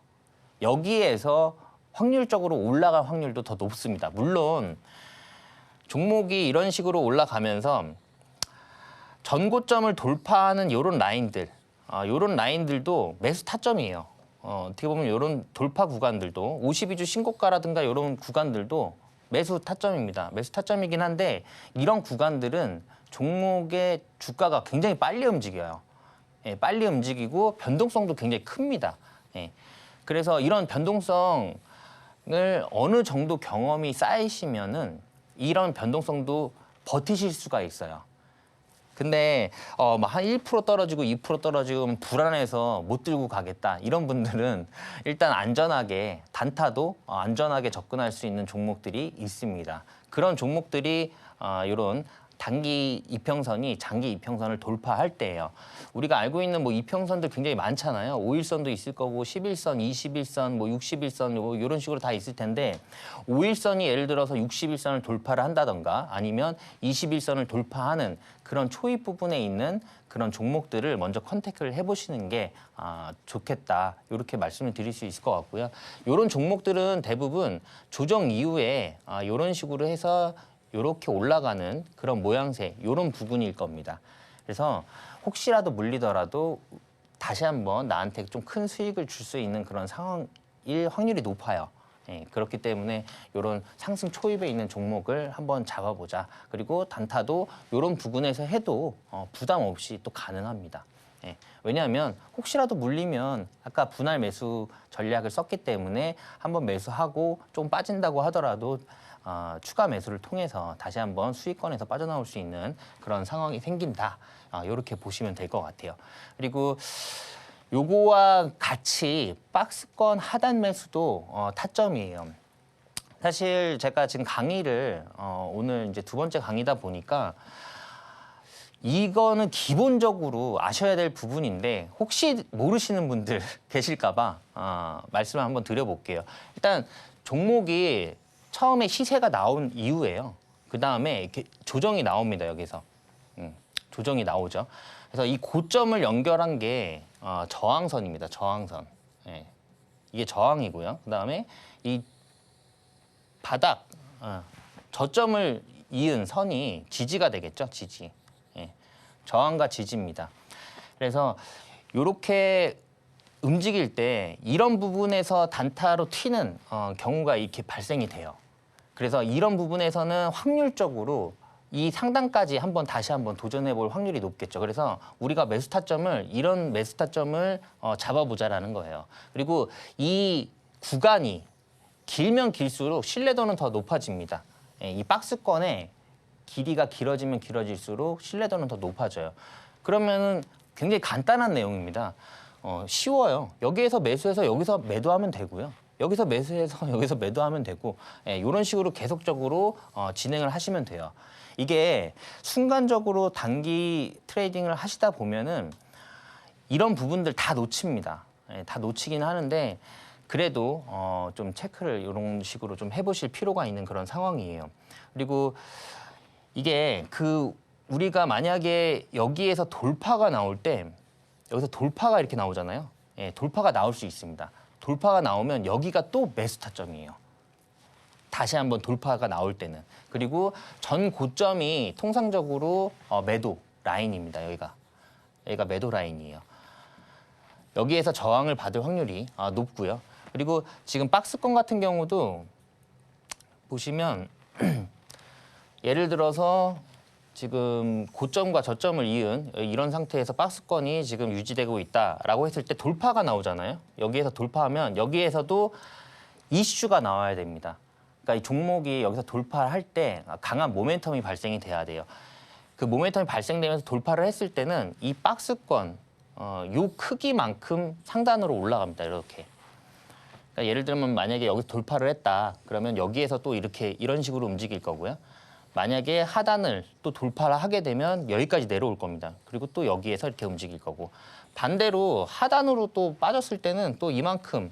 여기에서 확률적으로 올라갈 확률도 더 높습니다. 물론 종목이 이런 식으로 올라가면서 전고점을 돌파하는 이런 라인들도 매수 타점이에요. 어떻게 보면 이런 돌파 구간들도 52주 신고가라든가 이런 구간들도 매수 타점입니다. 매수 타점이긴 한데 이런 구간들은 종목의 주가가 굉장히 빨리 움직여요. 예, 빨리 움직이고 변동성도 굉장히 큽니다. 예, 그래서 이런 변동성을 어느 정도 경험이 쌓이시면은 이런 변동성도 버티실 수가 있어요. 근데 한 1% 떨어지고 2% 떨어지면 불안해서 못 들고 가겠다. 이런 분들은 일단 안전하게 단타도 안전하게 접근할 수 있는 종목들이 있습니다. 그런 종목들이 이런 단기 이평선이 장기 이평선을 돌파할 때예요. 우리가 알고 있는 뭐 이평선들 굉장히 많잖아요. 5일선도 있을 거고 11선, 21선, 뭐 61선 뭐 이런 식으로 다 있을 텐데 5일선이 예를 들어서 61선을 돌파를 한다던가 아니면 21선을 돌파하는 그런 초입 부분에 있는 그런 종목들을 먼저 컨택을 해보시는 게 좋겠다. 이렇게 말씀을 드릴 수 있을 것 같고요. 이런 종목들은 대부분 조정 이후에 이런 식으로 해서 이렇게 올라가는 그런 모양새, 이런 부분일 겁니다. 그래서 혹시라도 물리더라도 다시 한번 나한테 좀 큰 수익을 줄 수 있는 그런 상황일 확률이 높아요. 예, 그렇기 때문에 이런 상승 초입에 있는 종목을 한번 잡아보자. 그리고 단타도 이런 부분에서 해도 부담 없이 또 가능합니다. 예, 왜냐하면 혹시라도 물리면 아까 분할 매수 전략을 썼기 때문에 한번 매수하고 좀 빠진다고 하더라도 추가 매수를 통해서 다시 한번 수익권에서 빠져나올 수 있는 그런 상황이 생긴다. 이렇게 보시면 될 것 같아요. 그리고 요거와 같이 박스권 하단 매수도 타점이에요. 사실 제가 지금 강의를 오늘 이제 두 번째 강의다 보니까 이거는 기본적으로 아셔야 될 부분인데 혹시 모르시는 분들 계실까봐 말씀을 한번 드려볼게요. 일단 종목이 처음에 시세가 나온 이후에요. 그 다음에 이렇게 조정이 나옵니다. 여기서 조정이 나오죠. 그래서 이 고점을 연결한 게 저항선입니다. 저항선. 예. 이게 저항이고요. 그다음에 이 바닥 저점을 이은 선이 지지가 되겠죠. 지지. 예. 저항과 지지입니다. 그래서 이렇게 움직일 때 이런 부분에서 단타로 튀는 경우가 이렇게 발생이 돼요. 그래서 이런 부분에서는 확률적으로 이 상단까지 다시 한번 도전해 볼 확률이 높겠죠. 그래서 우리가 매수 타점을 이런 매수 타점을 잡아보자라는 거예요. 그리고 이 구간이 길면 길수록 신뢰도는 더 높아집니다. 예, 이 박스권의 길이가 길어지면 길어질수록 신뢰도는 더 높아져요. 그러면은 굉장히 간단한 내용입니다. 쉬워요. 여기에서 매수해서 여기서 매도하면 되고요. 여기서 매수해서 여기서 매도하면 되고 이런 식으로 계속적으로 진행을 하시면 돼요. 이게 순간적으로 단기 트레이딩을 하시다 보면은 이런 부분들 다 놓칩니다. 다 놓치긴 하는데 그래도 좀 체크를 이런 식으로 좀 해보실 필요가 있는 그런 상황이에요. 그리고 이게 우리가 만약에 여기에서 돌파가 나올 때 여기서 돌파가 이렇게 나오잖아요. 예, 돌파가 나올 수 있습니다. 돌파가 나오면 여기가 또 매수 타점이에요. 다시 한번 돌파가 나올 때는. 그리고 전 고점이 통상적으로 매도 라인입니다. 여기가 매도 라인이에요. 여기에서 저항을 받을 확률이 높고요. 그리고 지금 박스권 같은 경우도 보시면 예를 들어서 지금 고점과 저점을 이은 이런 상태에서 박스권이 지금 유지되고 있다라고 했을 때 돌파가 나오잖아요. 여기에서 돌파하면 여기에서도 이슈가 나와야 됩니다. 그러니까 이 종목이 여기서 돌파할 때 강한 모멘텀이 발생이 돼야 돼요. 그 모멘텀이 발생되면서 돌파를 했을 때는 이 박스권 요 크기만큼 상단으로 올라갑니다. 이렇게. 그러니까 예를 들면 만약에 여기서 돌파를 했다. 그러면 여기에서 또 이런 식으로 움직일 거고요. 만약에 하단을 또 돌파를 하게 되면 여기까지 내려올 겁니다. 그리고 또 여기에서 이렇게 움직일 거고 반대로 하단으로 또 빠졌을 때는 또 이만큼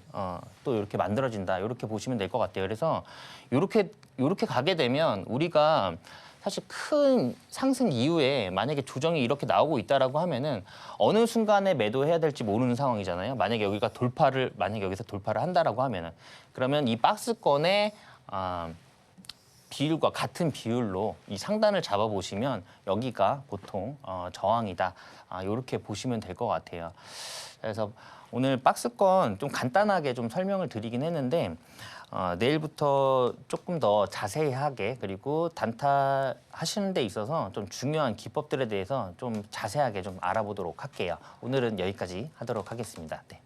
또 이렇게 만들어진다. 이렇게 보시면 될 것 같아요. 그래서 이렇게 가게 되면 우리가 사실 큰 상승 이후에 만약에 조정이 이렇게 나오고 있다라고 하면은 어느 순간에 매도해야 될지 모르는 상황이잖아요. 만약에 여기서 돌파를 한다라고 하면은 그러면 이 박스권의 비율과 같은 비율로 이 상단을 잡아보시면 여기가 보통 저항이다. 이렇게 보시면 될 것 같아요. 그래서 오늘 박스권 좀 간단하게 좀 설명을 드리긴 했는데 내일부터 조금 더 자세하게 그리고 단타 하시는 데 있어서 좀 중요한 기법들에 대해서 좀 자세하게 좀 알아보도록 할게요. 오늘은 여기까지 하도록 하겠습니다. 네.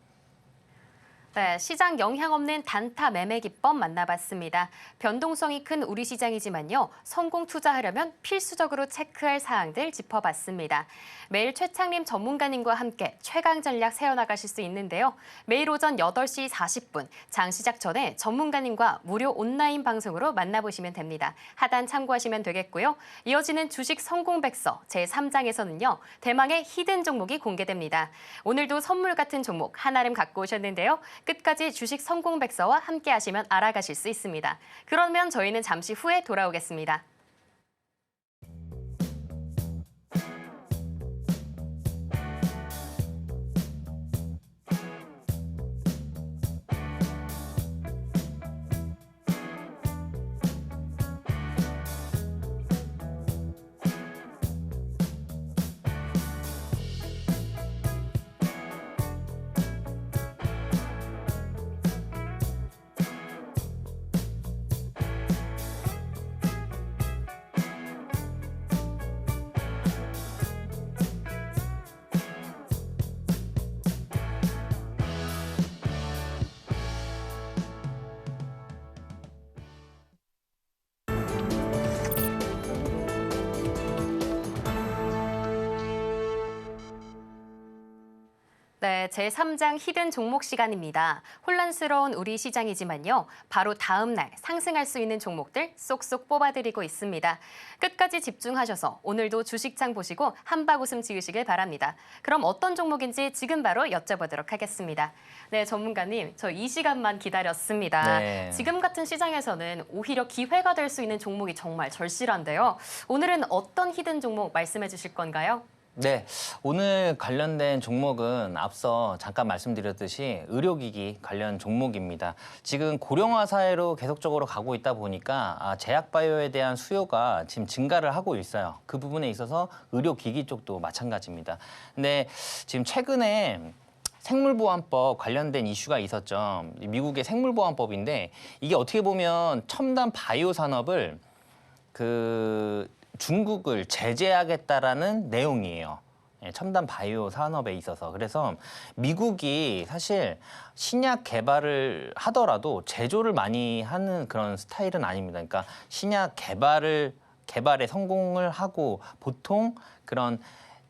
네, 시장 영향 없는 단타 매매 기법 만나봤습니다. 변동성이 큰 우리 시장이지만요. 성공 투자하려면 필수적으로 체크할 사항들 짚어봤습니다. 매일 최창림 전문가님과 함께 최강 전략 세워나가실 수 있는데요. 매일 오전 8시 40분 장 시작 전에 전문가님과 무료 온라인 방송으로 만나보시면 됩니다. 하단 참고하시면 되겠고요. 이어지는 주식 성공백서 제3장에서는요. 대망의 히든 종목이 공개됩니다. 오늘도 선물 같은 종목 하나름 갖고 오셨는데요. 끝까지 주식 성공백서와 함께 하시면 알아가실 수 있습니다. 그러면 저희는 잠시 후에 돌아오겠습니다. 네, 제3장 히든 종목 시간입니다. 혼란스러운 우리 시장이지만요. 바로 다음 날 상승할 수 있는 종목들 쏙쏙 뽑아드리고 있습니다. 끝까지 집중하셔서 오늘도 주식창 보시고 한박 웃음 지으시길 바랍니다. 그럼 어떤 종목인지 지금 바로 여쭤보도록 하겠습니다. 네, 전문가님, 저 이 시간만 기다렸습니다. 네. 지금 같은 시장에서는 오히려 기회가 될 수 있는 종목이 정말 절실한데요. 오늘은 어떤 히든 종목 말씀해 주실 건가요? 네, 오늘 관련된 종목은 앞서 잠깐 말씀드렸듯이 의료기기 관련 종목입니다. 지금 고령화 사회로 계속적으로 가고 있다 보니까 제약바이오에 대한 수요가 지금 증가를 하고 있어요. 그 부분에 있어서 의료기기 쪽도 마찬가지입니다. 근데 지금 최근에 생물보안법 관련된 이슈가 있었죠. 미국의 생물보안법인데 이게 어떻게 보면 첨단 바이오 산업을 중국을 제재하겠다라는 내용이에요. 예, 첨단 바이오 산업에 있어서. 그래서 미국이 사실 신약 개발을 하더라도 제조를 많이 하는 그런 스타일은 아닙니다. 그러니까 신약 개발에 성공을 하고 보통 그런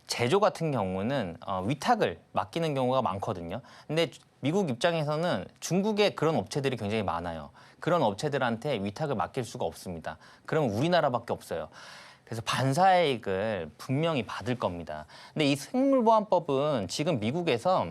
제조 같은 경우는 위탁을 맡기는 경우가 많거든요. 근데 미국 입장에서는 중국에 그런 업체들이 굉장히 많아요. 그런 업체들한테 위탁을 맡길 수가 없습니다. 그럼 우리나라밖에 없어요. 그래서 반사이익을 분명히 받을 겁니다. 근데 이 생물보안법은 지금 미국에서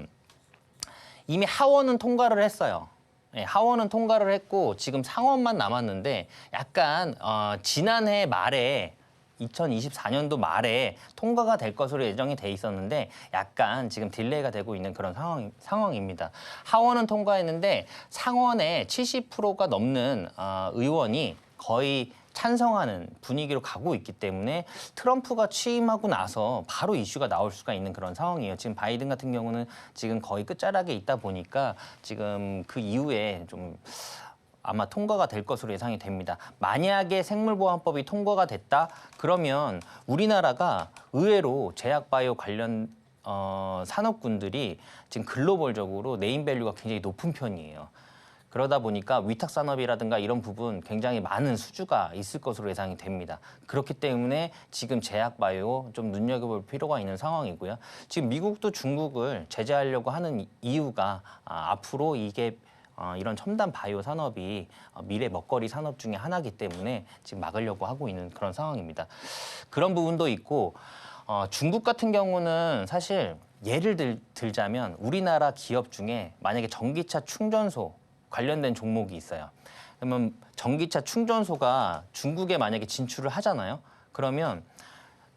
이미 하원은 통과를 했어요. 네, 하원은 통과를 했고 지금 상원만 남았는데 약간 지난해 말에 2024년도 말에 통과가 될 것으로 예정이 돼 있었는데 약간 지금 딜레이가 되고 있는 그런 상황입니다. 하원은 통과했는데 상원의 70%가 넘는 의원이 거의 찬성하는 분위기로 가고 있기 때문에 트럼프가 취임하고 나서 바로 이슈가 나올 수가 있는 그런 상황이에요. 지금 바이든 같은 경우는 지금 거의 끝자락에 있다 보니까 지금 그 이후에 좀 아마 통과가 될 것으로 예상이 됩니다. 만약에 생물보안법이 통과가 됐다 그러면 우리나라가 의외로 제약바이오 관련 산업군들이 지금 글로벌적으로 네임밸류가 굉장히 높은 편이에요. 그러다 보니까 위탁산업이라든가 이런 부분 굉장히 많은 수주가 있을 것으로 예상이 됩니다. 그렇기 때문에 지금 제약바이오 좀 눈여겨볼 필요가 있는 상황이고요. 지금 미국도 중국을 제재하려고 하는 이유가 앞으로 이게 이런 첨단 바이오 산업이 미래 먹거리 산업 중에 하나이기 때문에 지금 막으려고 하고 있는 그런 상황입니다. 그런 부분도 있고 중국 같은 경우는 사실 예를 들자면 우리나라 기업 중에 만약에 전기차 충전소 관련된 종목이 있어요. 그러면 전기차 충전소가 중국에 만약에 진출을 하잖아요. 그러면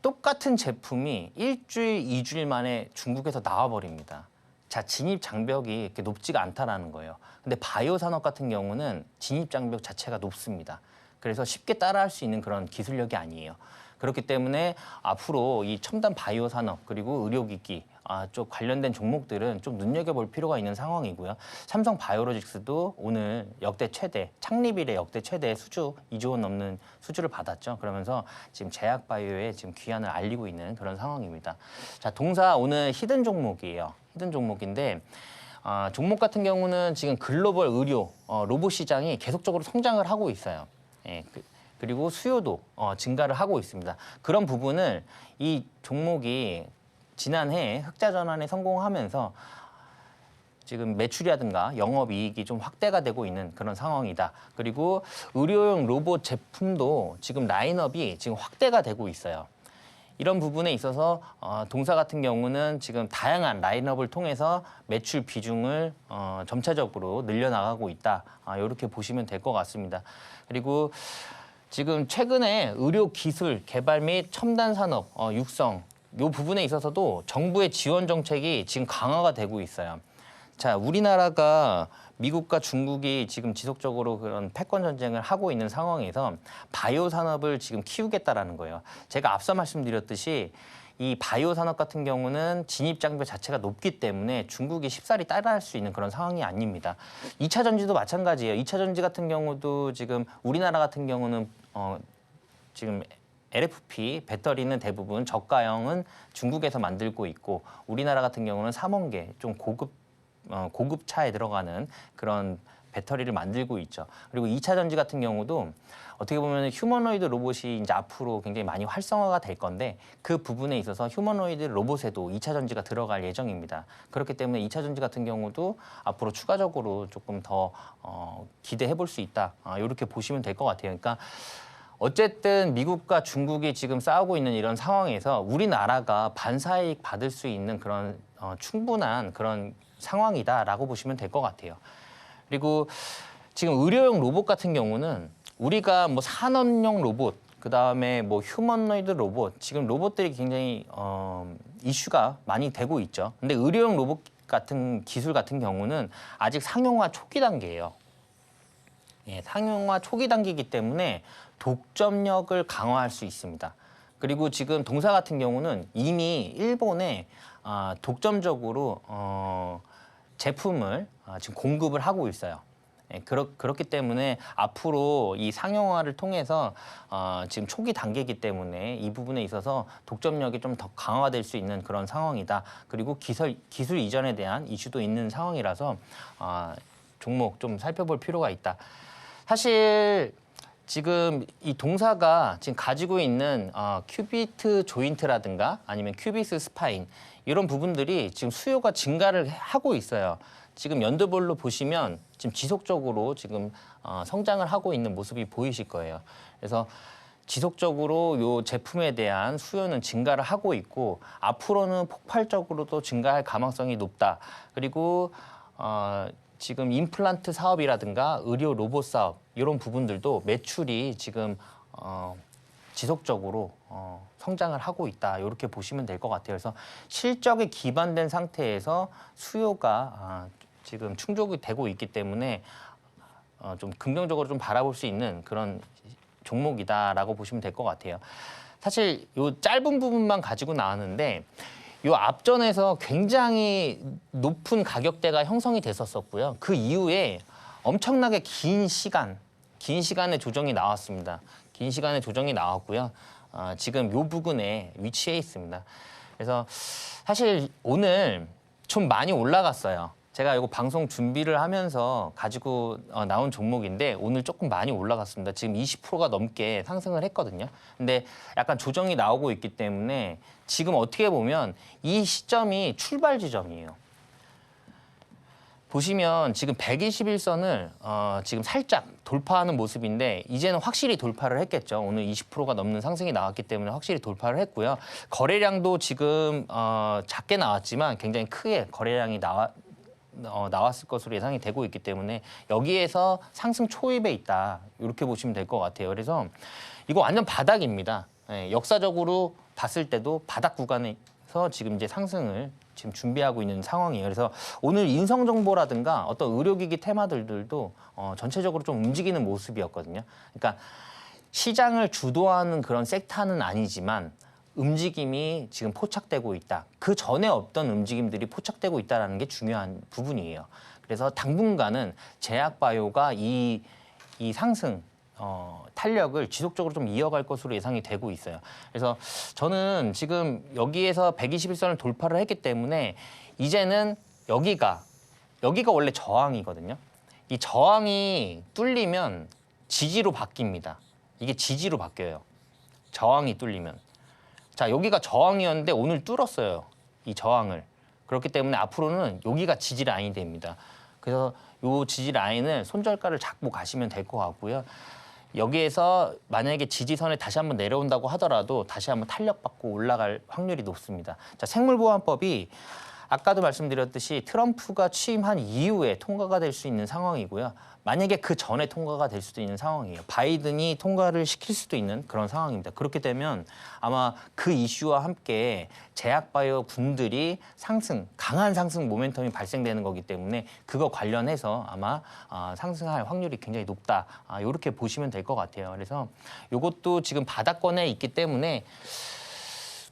똑같은 제품이 일주일, 2주일 만에 중국에서 나와버립니다. 자, 진입 장벽이 이렇게 높지가 않다라는 거예요. 근데 바이오 산업 같은 경우는 진입 장벽 자체가 높습니다. 그래서 쉽게 따라할 수 있는 그런 기술력이 아니에요. 그렇기 때문에 앞으로 이 첨단 바이오 산업 그리고 의료기기 쪽 관련된 종목들은 좀 눈여겨볼 필요가 있는 상황이고요. 삼성 바이오로직스도 오늘 역대 최대, 창립 이래 역대 최대 수주 2조 원 넘는 수주를 받았죠. 그러면서 지금 제약 바이오에 지금 귀환을 알리고 있는 그런 상황입니다. 자, 동사 오늘 히든 종목이에요. 히든 종목인데 종목 같은 경우는 지금 글로벌 의료 로봇 시장이 계속적으로 성장을 하고 있어요. 예, 그리고 수요도 증가를 하고 있습니다. 그런 부분을 이 종목이 지난해 흑자 전환에 성공하면서 지금 매출이라든가 영업이익이 좀 확대가 되고 있는 그런 상황이다. 그리고 의료용 로봇 제품도 지금 라인업이 지금 확대가 되고 있어요. 이런 부분에 있어서 동사 같은 경우는 지금 다양한 라인업을 통해서 매출 비중을 점차적으로 늘려나가고 있다. 이렇게 보시면 될 것 같습니다. 그리고 지금 최근에 의료 기술 개발 및 첨단 산업 육성 이 부분에 있어서도 정부의 지원 정책이 지금 강화가 되고 있어요. 자, 우리나라가 미국과 중국이 지금 지속적으로 그런 패권 전쟁을 하고 있는 상황에서 바이오 산업을 지금 키우겠다라는 거예요. 제가 앞서 말씀드렸듯이 이 바이오 산업 같은 경우는 진입 장벽 자체가 높기 때문에 중국이 쉽사리 따라할 수 있는 그런 상황이 아닙니다. 2차 전지도 마찬가지예요. 2차 전지 같은 경우도 지금 우리나라 같은 경우는 지금 LFP 배터리는 대부분 저가형은 중국에서 만들고 있고 우리나라 같은 경우는 3원계 좀 고급 차에 들어가는 그런 배터리를 만들고 있죠. 그리고 2차 전지 같은 경우도 어떻게 보면 휴머노이드 로봇이 이제 앞으로 굉장히 많이 활성화가 될 건데 그 부분에 있어서 휴머노이드 로봇에도 2차 전지가 들어갈 예정입니다. 그렇기 때문에 2차 전지 같은 경우도 앞으로 추가적으로 조금 더 기대해 볼 수 있다. 이렇게 보시면 될 것 같아요. 그러니까 어쨌든 미국과 중국이 지금 싸우고 있는 이런 상황에서 우리나라가 반사이익 받을 수 있는 그런 충분한 그런 상황이다라고 보시면 될 것 같아요. 그리고 지금 의료용 로봇 같은 경우는 우리가 뭐 산업용 로봇 그다음에 뭐 휴머노이드 로봇, 지금 로봇들이 굉장히 이슈가 많이 되고 있죠. 근데 의료용 로봇 같은 기술 같은 경우는 아직 상용화 초기 단계예요. 예, 상용화 초기 단계이기 때문에 독점력을 강화할 수 있습니다. 그리고 지금 동사 같은 경우는 이미 일본에 독점적으로 제품을 지금 공급을 하고 있어요. 예, 그렇기 때문에 앞으로 이 상용화를 통해서 지금 초기 단계이기 때문에 이 부분에 있어서 독점력이 좀 더 강화될 수 있는 그런 상황이다. 그리고 기술 이전에 대한 이슈도 있는 상황이라서 종목 좀 살펴볼 필요가 있다. 사실 지금 이 동사가 지금 가지고 있는 큐비트 조인트라든가 아니면 큐비스 스파인 이런 부분들이 지금 수요가 증가를 하고 있어요. 지금 연도별로 보시면 지금 지속적으로 지금 성장을 하고 있는 모습이 보이실 거예요. 그래서 지속적으로 이 제품에 대한 수요는 증가를 하고 있고 앞으로는 폭발적으로도 증가할 가능성이 높다. 그리고 지금 임플란트 사업이라든가 의료 로봇 사업 이런 부분들도 매출이 지금 지속적으로 성장을 하고 있다. 이렇게 보시면 될 것 같아요. 그래서 실적에 기반된 상태에서 수요가 지금 충족이 되고 있기 때문에 좀 긍정적으로 좀 바라볼 수 있는 그런 종목이다라고 보시면 될 것 같아요. 사실 이 짧은 부분만 가지고 나왔는데 이 앞전에서 굉장히 높은 가격대가 형성이 됐었고요. 그 이후에 엄청나게 긴 시간의 조정이 나왔습니다. 긴 시간의 조정이 나왔고요. 지금 이 부근에 위치해 있습니다. 그래서 사실 오늘 좀 많이 올라갔어요. 제가 이거 방송 준비를 하면서 가지고 나온 종목인데 오늘 조금 많이 올라갔습니다. 지금 20%가 넘게 상승을 했거든요. 근데 약간 조정이 나오고 있기 때문에 지금 어떻게 보면 이 시점이 출발 지점이에요. 보시면 지금 121선을 지금 살짝 돌파하는 모습인데 이제는 확실히 돌파를 했겠죠. 오늘 20%가 넘는 상승이 나왔기 때문에 확실히 돌파를 했고요. 거래량도 지금 작게 나왔지만 굉장히 크게 거래량이 나왔을 것으로 예상이 되고 있기 때문에 여기에서 상승 초입에 있다. 이렇게 보시면 될 것 같아요. 그래서 이거 완전 바닥입니다. 예, 역사적으로 봤을 때도 바닥 구간에서 지금 이제 상승을 지금 준비하고 있는 상황이에요. 그래서 오늘 인성정보라든가 어떤 의료기기 테마들도 전체적으로 좀 움직이는 모습이었거든요. 그러니까 시장을 주도하는 그런 섹터는 아니지만 움직임이 지금 포착되고 있다. 그 전에 없던 움직임들이 포착되고 있다는 게 중요한 부분이에요. 그래서 당분간은 제약바이오가 이 상승 탄력을 지속적으로 좀 이어갈 것으로 예상이 되고 있어요. 그래서 저는 지금 여기에서 121선을 돌파를 했기 때문에 이제는 여기가 원래 저항이거든요. 이 저항이 뚫리면 지지로 바뀝니다. 이게 지지로 바뀌어요. 저항이 뚫리면. 자, 여기가 저항이었는데 오늘 뚫었어요. 이 저항을. 그렇기 때문에 앞으로는 여기가 지지 라인이 됩니다. 그래서 이 지지 라인을 손절가를 잡고 가시면 될 것 같고요. 여기에서 만약에 지지선에 다시 한번 내려온다고 하더라도 다시 한번 탄력받고 올라갈 확률이 높습니다. 자, 생물보안법이 아까도 말씀드렸듯이 트럼프가 취임한 이후에 통과가 될 수 있는 상황이고요. 만약에 그 전에 통과가 될 수도 있는 상황이에요. 바이든이 통과를 시킬 수도 있는 그런 상황입니다. 그렇게 되면 아마 그 이슈와 함께 제약바이오 군들이 강한 상승 모멘텀이 발생되는 거기 때문에 그거 관련해서 아마 상승할 확률이 굉장히 높다. 이렇게 보시면 될 것 같아요. 그래서 이것도 지금 바닥권에 있기 때문에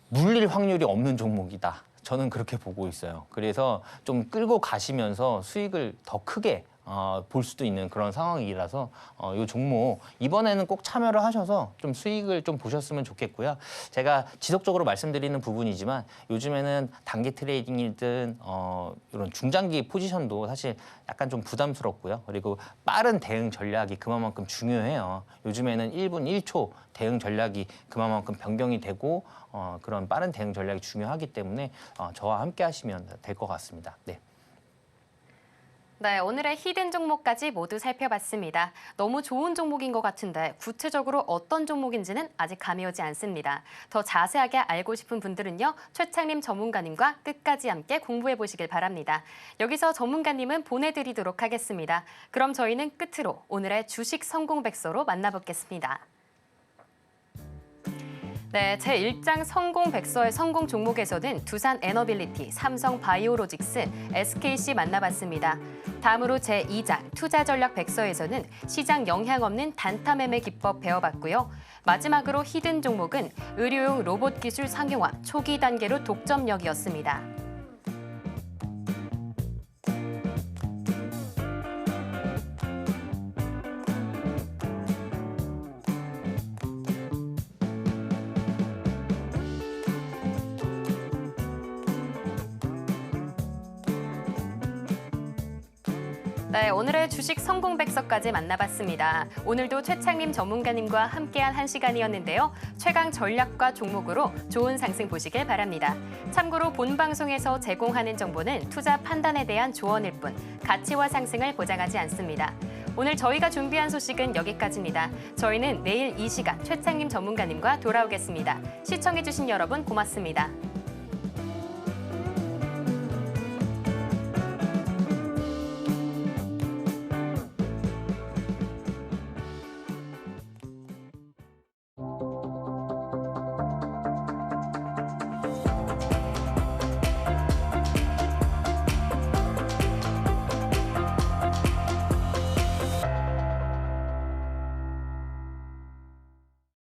물릴 확률이 없는 종목이다. 저는 그렇게 보고 있어요. 그래서 좀 끌고 가시면서 수익을 더 크게 볼 수도 있는 그런 상황이라서 이 종목 이번에는 꼭 참여를 하셔서 좀 수익을 좀 보셨으면 좋겠고요. 제가 지속적으로 말씀드리는 부분이지만 요즘에는 단기 트레이딩이든 이런 중장기 포지션도 사실 약간 좀 부담스럽고요. 그리고 빠른 대응 전략이 그만큼 중요해요. 요즘에는 1분 1초 대응 전략이 그만큼 변경이 되고 그런 빠른 대응 전략이 중요하기 때문에 저와 함께 하시면 될 것 같습니다. 네. 네, 오늘의 히든 종목까지 모두 살펴봤습니다. 너무 좋은 종목인 것 같은데 구체적으로 어떤 종목인지는 아직 감이 오지 않습니다. 더 자세하게 알고 싶은 분들은요, 최창림 전문가님과 끝까지 함께 공부해 보시길 바랍니다. 여기서 전문가님은 보내드리도록 하겠습니다. 그럼 저희는 끝으로 오늘의 주식 성공 백서로 만나보겠습니다. 네, 제1장 성공 백서의 성공 종목에서는 두산 에너빌리티, 삼성 바이오로직스, SKC 만나봤습니다. 다음으로 제2장 투자 전략 백서에서는 시장 영향 없는 단타 매매 기법 배워봤고요. 마지막으로 히든 종목은 의료용 로봇 기술 상용화 초기 단계로 독점력이었습니다. 네, 오늘의 주식 성공 백서까지 만나봤습니다. 오늘도 최창림 전문가님과 함께한 1시간이었는데요. 최강 전략과 종목으로 좋은 상승 보시길 바랍니다. 참고로 본 방송에서 제공하는 정보는 투자 판단에 대한 조언일 뿐 가치와 상승을 보장하지 않습니다. 오늘 저희가 준비한 소식은 여기까지입니다. 저희는 내일 이 시간 최창림 전문가님과 돌아오겠습니다. 시청해주신 여러분 고맙습니다.